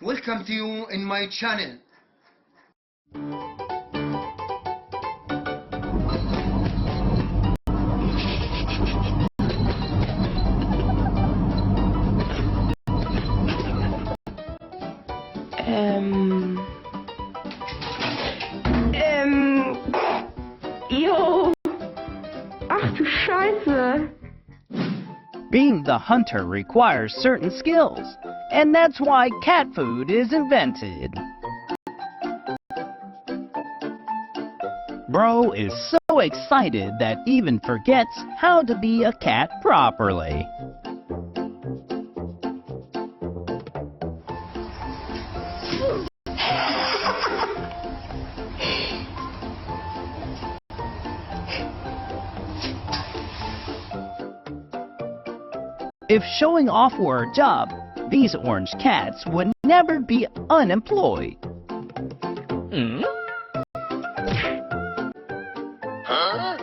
Welcome to you in my channel. Jo. Ach du Scheiße. Being the hunter requires certain skills, and that's why cat food is invented. Bro is so excited that even forgets how to be a cat properly. If showing off were a job, these orange cats would never be unemployed. Huh?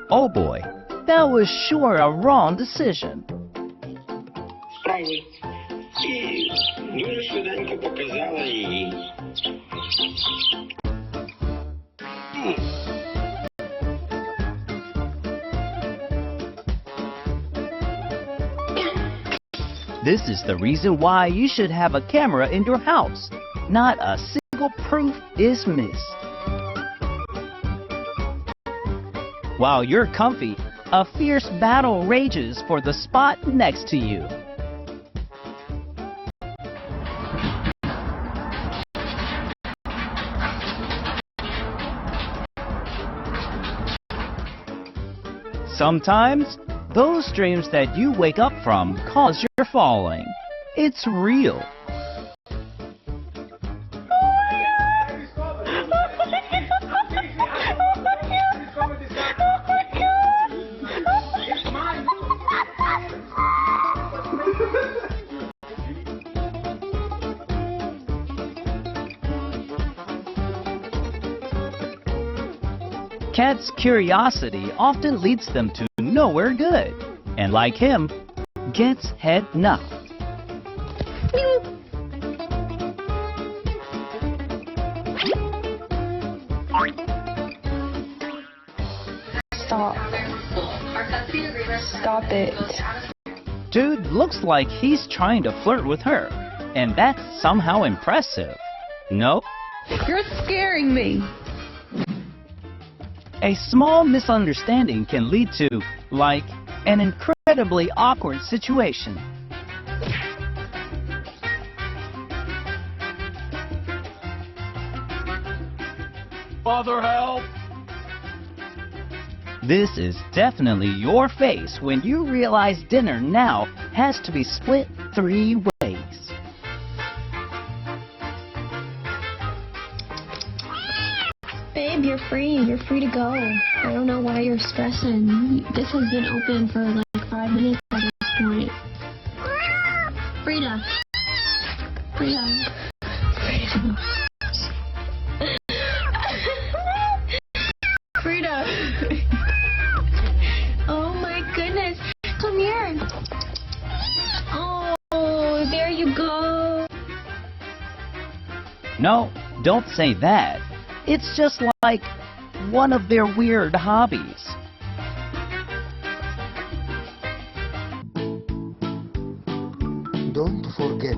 Oh boy, that was sure a wrong decision. Справи. И дуже швиденько показала її. This is the reason why you should have a camera in your house. Not a single proof is missed. While you're comfy, a fierce battle rages for the spot next to you. Sometimes, those dreams that you wake up from cause your falling. It's real. Cat's curiosity often leads them to nowhere good, and like him, gets head knocked. Stop. Stop it. Dude looks like he's trying to flirt with her, and that's somehow impressive. No? You're scaring me. A small misunderstanding can lead to, like, an incredibly awkward situation. Father, help! This is definitely your face when you realize dinner now has to be split 3 ways. Babe, you're free. You're free to go. I don't know why you're stressing. This has been open for like 5 minutes at this point. Frida. Frida. Frida. Frida. Oh my goodness. Come here. Oh, there you go. No, don't say that. It's just like one of their weird hobbies. Don't forget